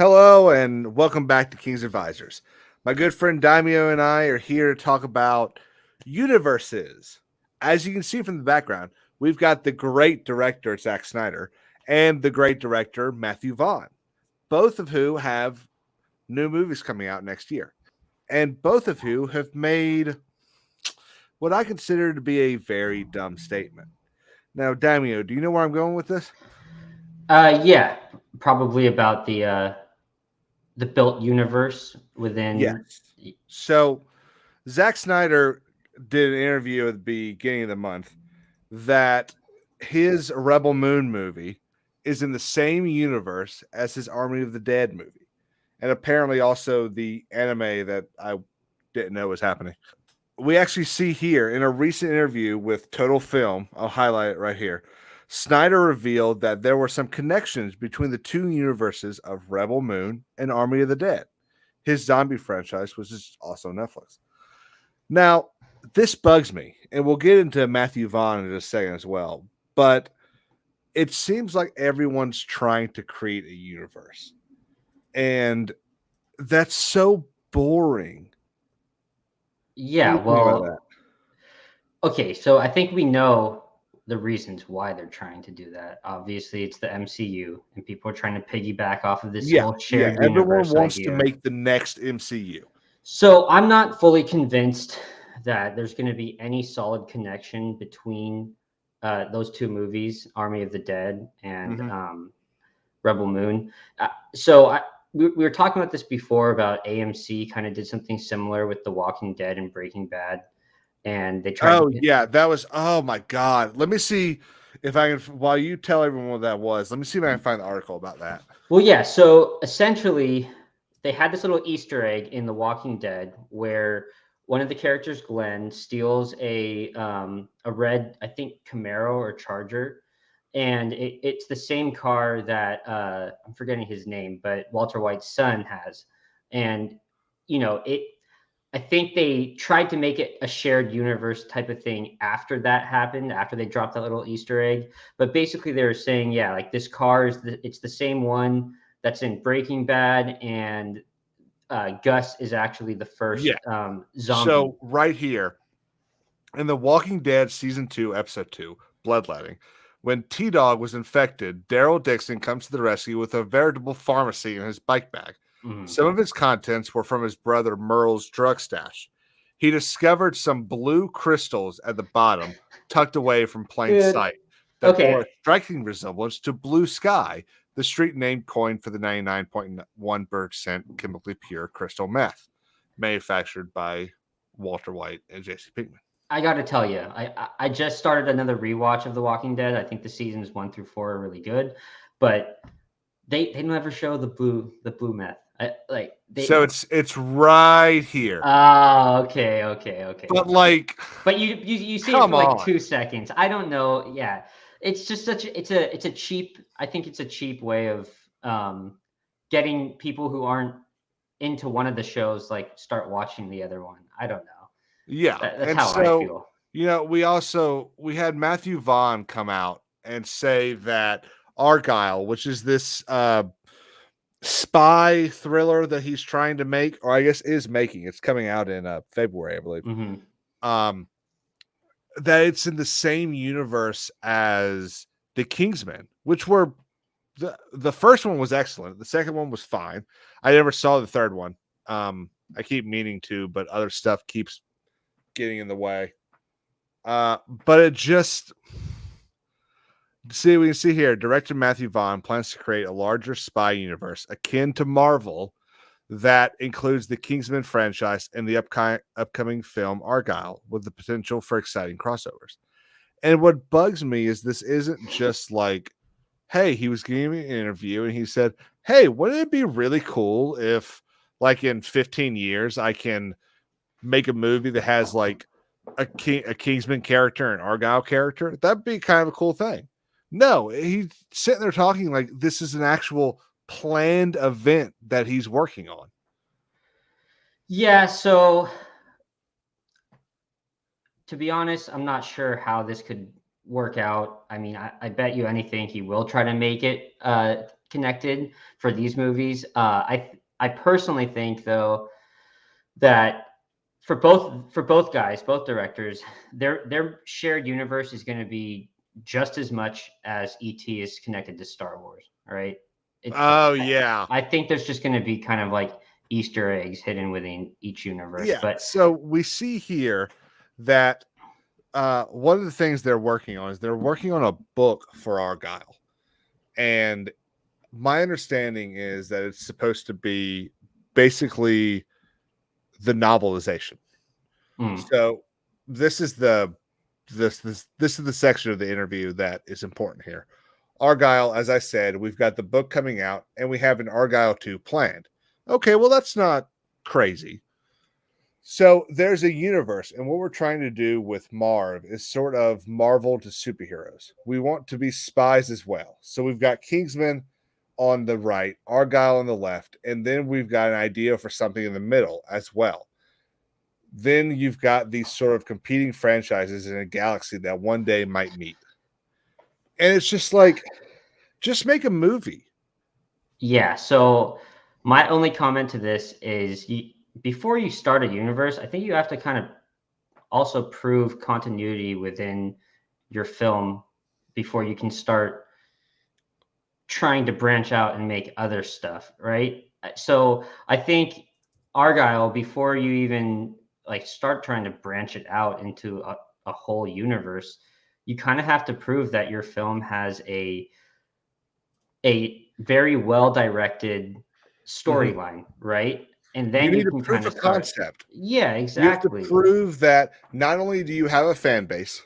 Hello and welcome back to King's Advisors. My good friend Daimyo and I are here to talk about universes. As you can see from the background, we've got the great director Zack Snyder and the great director Matthew Vaughn, both of who have new movies coming out next year, and both of who have made what I consider to be a very dumb statement. Now, Daimyo, do you know where I'm going with this? Yeah, probably about the built universe within. Yes. So Zack Snyder did an interview at the beginning of the month that his Rebel Moon movie is in the same universe as his Army of the Dead movie, and apparently also the anime that I didn't know was happening. We actually see here in a recent interview with Total Film, I'll highlight it right here. Snyder revealed that there were some connections between the two universes of Rebel Moon and Army of the Dead, his zombie franchise, which is also Netflix. Now, this bugs me, and we'll get into Matthew Vaughn in a second as well. But it seems like everyone's trying to create a universe, and that's so boring. What Yeah, do you think about that? well, okay, so I think we know the reasons why they're trying to do that. Obviously, it's the MCU, and people are trying to piggyback off of this Yeah, whole yeah. shared Everyone universe wants to idea. make the next MCU. So I'm not fully convinced that there's going to be any solid connection between those two movies, Army of the Dead and Mm-hmm. Rebel Moon. We were talking about this before about AMC kind of did something similar with The Walking Dead and Breaking Bad, and they tried Oh to. yeah, that was. Oh my god. Let me see if I can. While you tell everyone what that was, let me see if I can find the article about that. Well, yeah. So essentially, they had this little Easter egg in The Walking Dead where one of the characters, Glenn, steals a red, I think Camaro or Charger, and it's the same car that I'm forgetting his name, but Walter White's son has, and it. I think they tried to make it a shared universe type of thing after that happened, after they dropped that little Easter egg. But basically, they were saying, yeah, like this car it's the same one that's in Breaking Bad, and Gus is actually the Yeah. first zombie. So right here in The Walking Dead season 2, episode 2, Bloodletting, when T Dog was infected, Daryl Dixon comes to the rescue with a veritable pharmacy in his bike bag. Mhm. Some of its contents were from his brother Merle's drug stash. He discovered some blue crystals at the bottom, tucked away from plain Dude, sight, that bore okay, a striking resemblance to Blue Sky, the street name coined for the 99.1% chemically pure crystal meth, manufactured by Walter White and J.C. Pinkman. I got to tell you, I just started another rewatch of The Walking Dead. I think the seasons 1 through 4 are really good, but they never show the blue meth. Like So it's right here. Oh, okay. But like, But you see it come for like on. 2 seconds. I don't know. Yeah, it's just such. It's a cheap. I think it's a cheap way of um, getting people who aren't into one of the shows like start watching the other one. I don't know. Yeah. That's And how I so, feel. we had Matthew Vaughn come out and say that Argylle, which is this spy thriller that he's trying to make, or I guess is making, it's coming out in February, I believe. Hmm. Um, that it's in the same universe as the Kingsmen, which were the first one was excellent. The second one was fine. I never saw the third one. I keep meaning to, but other stuff keeps getting in the way. But it just see we can see here. Director Matthew Vaughn plans to create a larger spy universe akin to Marvel that includes the Kingsman franchise and the upcoming film Argylle, with the potential for exciting crossovers. And what bugs me is this isn't just like, hey, he was giving me an interview and he said, hey, wouldn't it be really cool if, like, in 15 years, I can make a movie that has like a Kingsman character and Argyle character? That'd be kind of a cool thing. No, he's sitting there talking like this is an actual planned event that he's working on. Yeah. So to be honest, I'm not sure how this could work out. I mean, I bet you anything he will try to make it connected for these movies. I personally think though that for both guys, both directors, their shared universe is going to be just as much as ET is connected to Star Wars. All right, it. Oh I, yeah. I think there's just going to be kind of like Easter eggs hidden within each universe, Yeah. but So we see here that one of the things they're working on is they're working on a book for Argyle. And my understanding is that it's supposed to be basically the novelization. mm, So this is this is the section of the interview that is important here. Argyle, as I said, we've got the book coming out and we have an Argyle 2 planned. Okay, well that's not crazy. So there's a universe, and what we're trying to do with Marv is sort of Marvel to superheroes. We want to be spies as well. So we've got Kingsman on the right, Argyle on the left, and then we've got an idea for something in the middle as well. Then you've got these sort of competing franchises in a galaxy that one day might meet. And it's just like, just make a movie. yeah. So my only comment to this is before you start a universe, I think you have to kind of also prove continuity within your film before you can start trying to branch out and make other stuff, right? So I think Argyle, before you even like start trying to branch it out into a whole universe, you kind of have to prove that your film has a very well directed Mhm. storyline, right? And You then need you a can proof kind of of start. concept. Yeah, You have to exactly. prove that not only do you have a fan base,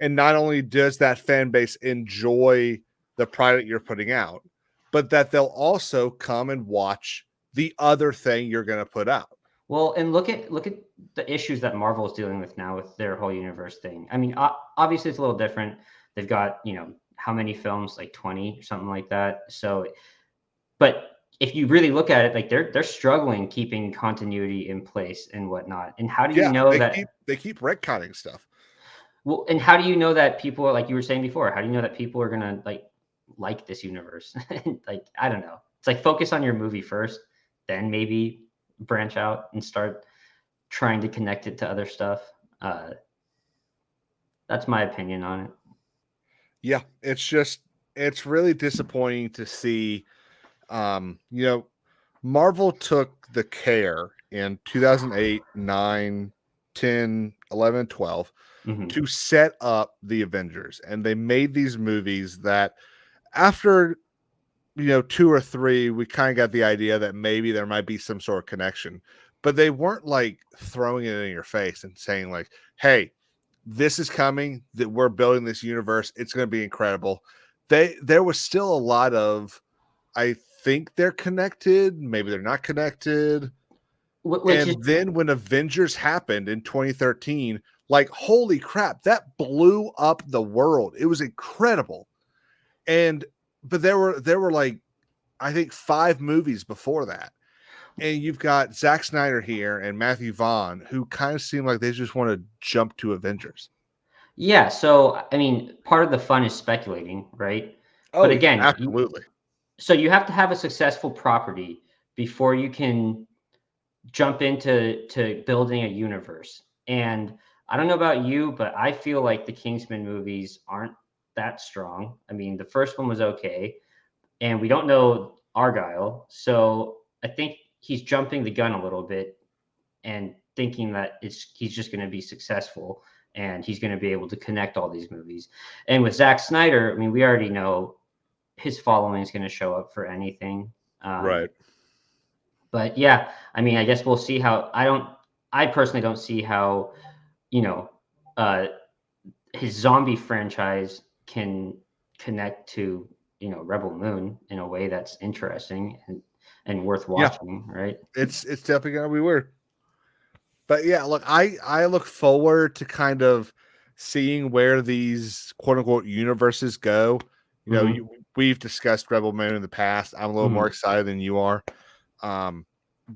and not only does that fan base enjoy the product you're putting out, but that they'll also come and watch the other thing you're going to put out. Well, and look at the issues that Marvel is dealing with now with their whole universe thing. I mean, obviously it's a little different. They've got, how many films, like 20 or something like that. So, but if you really look at it, like they're struggling keeping continuity in place and whatnot. And how do you Yeah, know they keep retconning stuff. well, and how do you know that people are, like you were saying before, how do you know that people are gonna like this universe? Like, I don't know. It's like focus on your movie first, then maybe branch out and start trying to connect it to other stuff. Uh, that's my opinion on it. Yeah, it's really disappointing to see you know, Marvel took the care in 2008, 9, 10, 11, 12 Hmm. to set up the Avengers, and they made these movies that after two or three, we kind of got the idea that maybe there might be some sort of connection, but they weren't like throwing it in your face and saying like, "Hey, this is coming. That we're building this universe. It's going to be incredible." There was still a lot of, I think they're connected, maybe they're not connected. Which is And then when Avengers happened in 2013, like holy crap, that blew up the world. It was incredible. And but there were like I think 5 movies before that. And you've got Zack Snyder here and Matthew Vaughn, who kind of seem like they just want to jump to Avengers. yeah. So I mean, part of the fun is speculating, right? But Oh yeah, again, absolutely. so you have to have a successful property before you can jump into building a universe. And I don't know about you, but I feel like the Kingsman movies aren't that strong. I mean, the first one was okay, and we don't know Argyle, so I think he's jumping the gun a little bit and thinking that he's just going to be successful and he's going to be able to connect all these movies. And with Zack Snyder, I mean, we already know his following is going to show up for anything. Um, Right. but yeah, I mean, I guess we'll see how. I personally don't see how, you know, uh, his zombie franchise can connect to, Rebel Moon in a way that's interesting and worth Yeah, watching, right? it's definitely gonna be weird. But yeah, look, I look forward to kind of seeing where these quote unquote universes go. Hmm. We've discussed Rebel Moon in the past. I'm a little more Hmm. excited than you are. Um,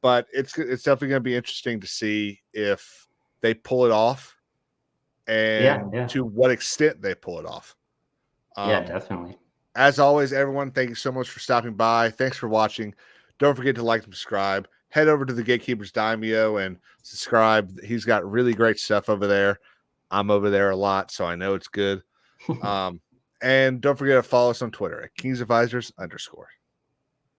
but it's definitely going to be interesting to see if they pull it off Yeah, and yeah, to what extent they pull it off. yeah, Um, definitely. As always, everyone, thank you so much for stopping by. Thanks for watching. Don't forget to like and subscribe. Head over to the Gatekeepers Daimyo and subscribe. He's got really great stuff over there. I'm over there a lot, so I know it's good. And don't forget to follow us on Twitter at KingsAdvisors_.